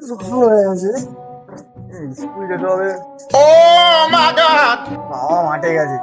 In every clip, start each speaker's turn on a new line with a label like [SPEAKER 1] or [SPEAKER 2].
[SPEAKER 1] হয়ে গেছে, স্কুল যেতে হবে। বাবা মাঠে গেছে,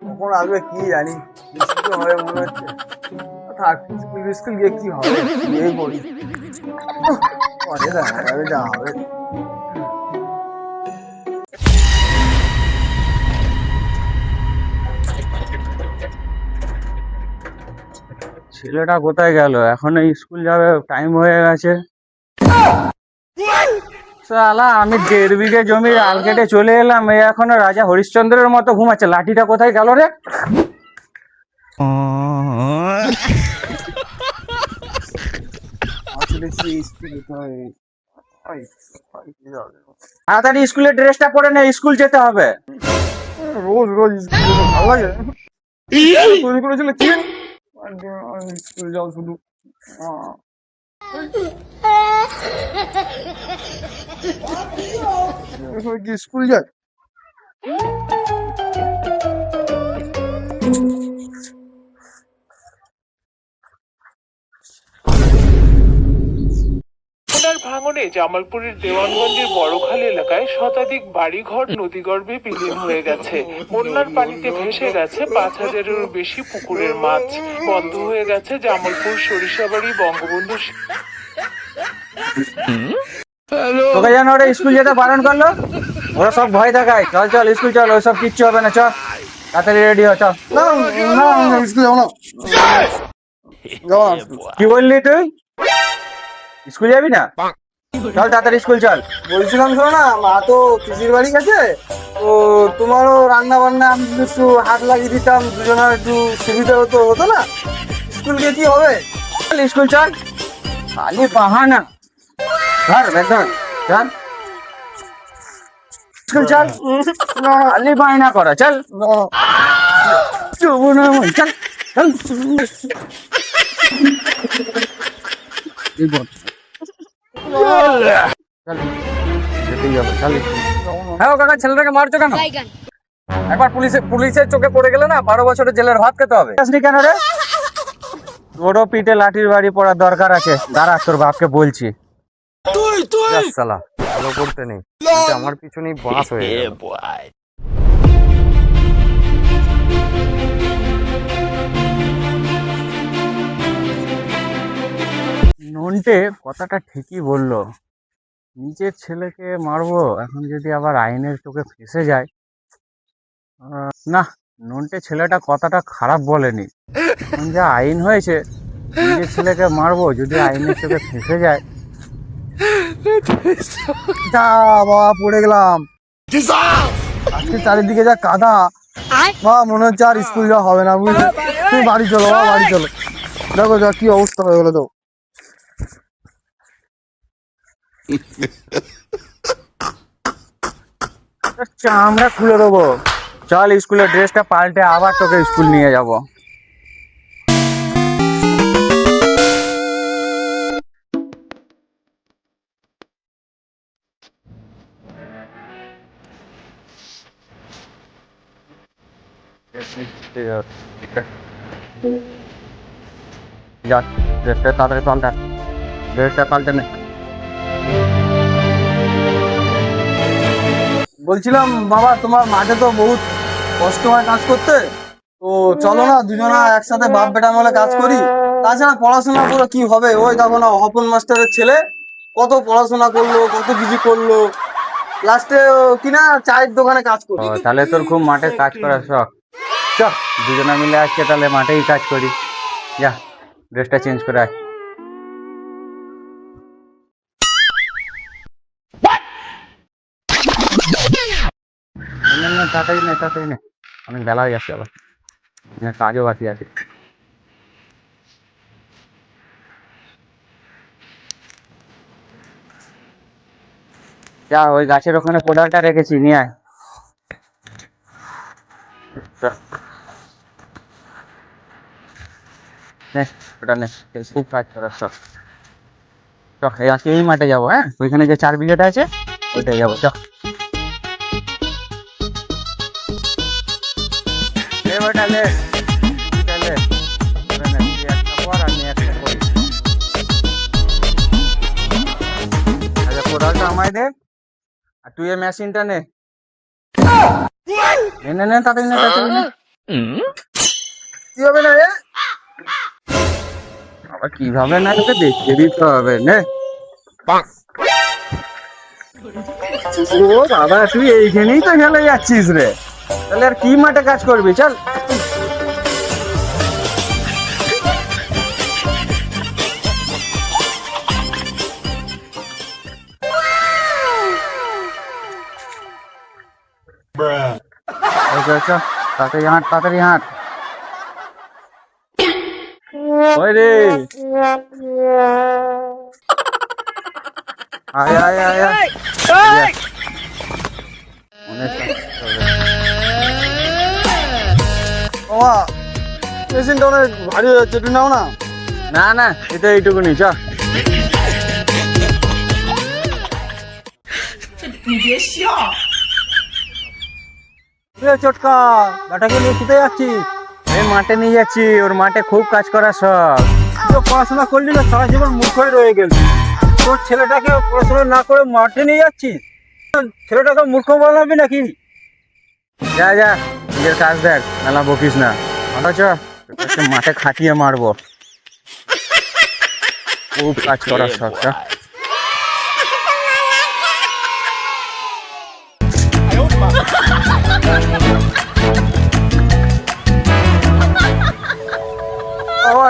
[SPEAKER 1] কখন আসবে কি জানি, বৃষ্টি হবে মনে হচ্ছে। থাক, স্কুল স্কুল গিয়ে কি হবে, গিয়েই পড়ি। পরে দেখা যাবে যা হবে। ছেলেটা কোথায় গেল? এখন স্কুল যাবে, টাইম হয়ে গেছে। শালা, আমি 1.5 বিঘে জমির আল কেটে চলে এলাম, এই এখনো রাজা হরিশ্চন্দ্রের মতো ঘুমাচ্ছে। লাঠিটা কোথায় গেল রে? তাড়াতাড়ি স্কুলের ড্রেসটা পরে নে, স্কুল যেতে হবে। রোজ রোজ স্কুল ভালো লাগে? তৈরি করেছিল কি? স্কুল যাও শুধু। কি স্কুল যায়?
[SPEAKER 2] বন্যার ভাঙনে জামালপুরের দেওয়ানগঞ্জের বড়খাল এলাকায় শতাধিক বাড়িঘর নদীগর্ভে বিলীন হয়ে গেছে। বন্যার পানিতে ভেসে গেছে 5,000-এরও বেশি পুকুরের মাছ। বন্ধ হয়ে গেছে জামালপুর সরিষাবাড়ি বঙ্গবন্ধু।
[SPEAKER 1] তোকে যেন ওরা স্কুল যেতে বারণ করলো? ওরা সব ভয় দেখায়। চল চল স্কুল চল, ওইসব কিচ্ছু হবে না, চল তাড়াতাড়ি রেডি হ, চল। স্কুল যাবো না। কি বললি তুই? স্কুল যাবি না? চল তাড়াতাড়ি স্কুল চল। বলছিলাম শোনো না, মা তো পিসির বাড়ি গেছে, তো তোমারও রান্না বান্না আমি যদি একটু হাত লাগিয়ে দিতাম, দুজনের একটু সুবিধা হতো না। স্কুল গিয়ে কি হবে? চল স্কুল চল, খালি বাহানা। ধর ব্যাগ ধর, চল স্কুল চল। খালি বায়না করা, চল। চল চল। হ্যাঁ কাকা, ছেলেটাকে মারছো কেন? একবার পুলিশের চোখে পড়ে গেলে না 12 বছরের জেলের ভাত খেতে হবে। কেন রে? তোরও পিঠে লাঠির বাড়ি পড়ার দরকার আছে, দাঁড়া তোর বাপকে বলছি। সালা ভালো করতে নেই, আমার পিছনেই বাস হয়ে গেল। নন্টে কথাটা ঠিকই বললো, নিজের ছেলেকে মারবো, এখন যদি আবার আইনের চোখে ফেঁসে যায়। না, নন্টে ছেলেটা কথাটা খারাপ বলেনি। এখন যা আইন হয়েছে, নিজের ছেলেকে মারবো, যদি আইনের চোখে ফেঁসে যায়। যা বাবা, পড়ে গেলাম। আজকে চারিদিকে যা কাদা, বা মনে হচ্ছে আর স্কুল যাওয়া হবে না, বুঝলি? তুমি বাড়ি চলো বাবা, বাড়ি চলো। দেখো যা কি অবস্থা হয়ে গেলো তো। চামড়া খুলে দেবো। চল স্কুলের ড্রেসটা পাল্টে আবার তোকে স্কুল নিয়ে যাবো। যা, ড্রেসটা তাড়াতাড়ি পাল্টা, ড্রেসটা পাল্টে নে। বলছিলাম বাবা, তোমার মাঠে তো বহুত কষ্ট হয় কাজ করতে, তো চলো না দুজনা একসাথে বাপ বেটা মিলে কাজ করি। তাছাড়া পড়াশোনা করে কি হবে? ওই দেখো না, হপন মাস্টারের ছেলে কত পড়াশোনা করলো, কত কিছু করলো, লাস্টে কিনা চায়ের দোকানে কাজ করি। তাহলে তোর খুব মাঠে কাজ করার শখ। চ, দুজনা মিলে আজকে তাহলে মাঠেই কাজ করি। যা, ড্রেসটা চেঞ্জ করে আয়। তাড়াতাড়ি নে, তাড়াতাড়ি নে, অনেক বেলা হয়ে যাচ্ছে, আবার কাজও বাকি আছে। যা, ওই গাছের ওখানে কোদালটা রেখেছি, নিয়ে আয়। নে, ওটা নে, খুব কাজ করার শখ। চ, আজকে এই মাঠে যাবো। হ্যাঁ, ওইখানে যে 4 বিঘাটা আছে ওইটাই যাবো। চ বেটা, লে লে, তুই একটা পর, আমি একটা করি। আমায় দে, আর তুই এই মেশিনটা নে। নে নে নে, তাড়াতাড়ি নে, তাড়াতাড়ি নে। কিভাবে না রে? আবার কিভাবে না তোকে দেখিয়ে দিতে হবে, নে। ও বাবা, তুই এইখানেই তো খেলে যাচ্ছিস রে, তাহলে আর কি মাঠে কাজ করবি, চল। আচ্ছা আচ্ছা, তাড়াতাড়ি হাঁট, তাড়াতাড়ি হাঁট। ওই রে, আয় আয় আয় আয়। অনেক কাজ করতে হবে। বাবা, মেশিনটা অনেক ভারী হয়ে যাচ্ছে, একটু নাও না। না না, এটা এইটুকুনি, চ। চটকা, ব্যাটাকে নিয়ে কোথায় যাচ্ছিস? এই মাঠে নিয়ে যাচ্ছি, ওর মাঠে খুব কাজ করার শখ। তুই পড়াশোনা করলি না, সারা জীবন মূর্খ হয়ে রয়ে গেলি। তোর ছেলেটাকে পড়াশোনা না করে মাঠে নিয়ে যাচ্ছিস, ছেলেটাকে মূর্খ বানাবি নাকি? যা যা, নিজের কাজ দেখ, মেলা বকিস না। অথচ মাঠে খাটিয়ে মারবো, খুব কাজ করার শখ।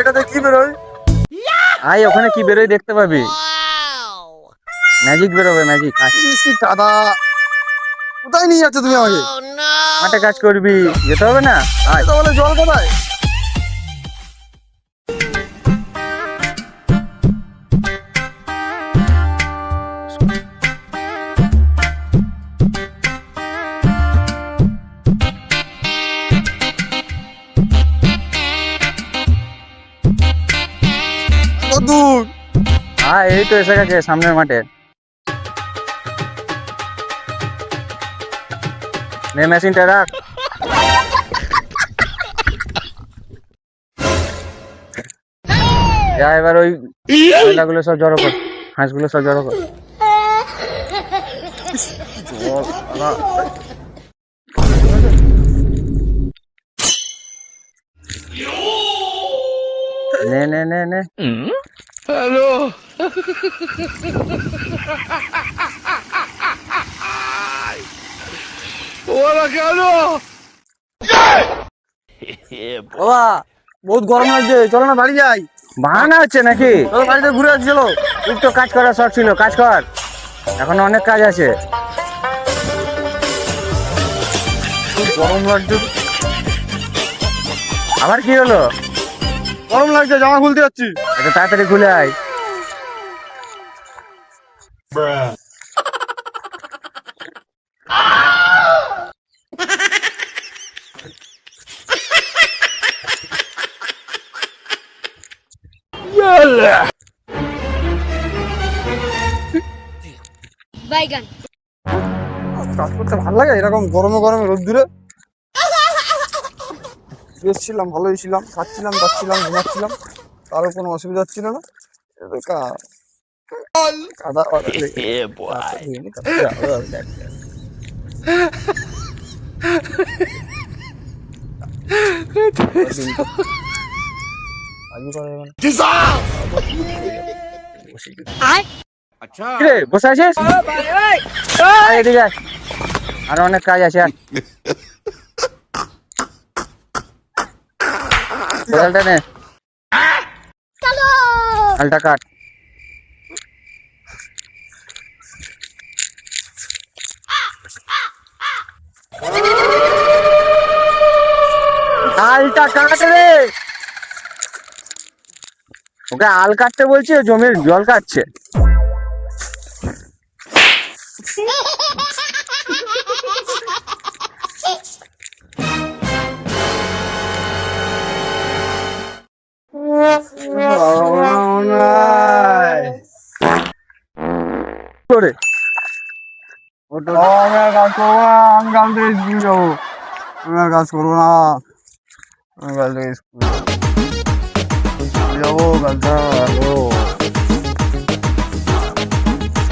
[SPEAKER 1] এটাতে কি বেরোয়? আয়, ওখানে কি বেরোয় দেখতে পাবি। ম্যাজিক বেরোবে, ম্যাজিক। দাদা, কোথায় নিয়ে যাচ্ছ তুমি আমাকে? মাঠে কাজ করবি, যেতে হবে না? বলে জল কোথায়? দূর। হ্যাঁ, এই তো এসে গেছে সামনের মাঠে। নে, মেশিনটা রাখ। যা, এবার ওই ময়লাগুলো সব জড়ো কর, হাঁসগুলো সব জড়ো কর। নে নে নে নে।
[SPEAKER 2] হ্যালো। ওরা কেন?
[SPEAKER 1] বাবা, বহুত গরম লাগছে, চলো না বাড়ি যাই। বাহানা হচ্ছে নাকি? চলো বাড়িতে ঘুরে আসি, চলো। খুব তো কাজ করার শখ ছিল, কাজ কর, এখন অনেক কাজ আছে। গরম লাগছে। আবার কি হলো? গরম লাগছে, জামা খুলতে যাচ্ছি। এটা তাড়াতাড়ি খুলে আয়।
[SPEAKER 3] বাইগান
[SPEAKER 1] কাজ করতে ভালো লাগে এরকম গরমে গরমে রোদ্দুরে। বেশছিলাম, ভালোই ছিলাম, খাচ্ছিলাম, যাচ্ছিলাম, ঘুমাচ্ছিলাম, কারো কোনো অসুবিধা হচ্ছিল না। কাদা বসে আছিস? এদিকে আয়, আরো অনেক কাজ আছে। কোদালটা নে, হালটা কাট। আলটা কাট রে, ওকে আল কাটতে বলছি, জমির জল কাটছে। করে আমি আর কাজ করবো না, আমি কাল থেকে স্কুল যাবো। আমি আর কাজ করবো না, আমি কাল থেকে স্কুল যাবো, কাল থেকে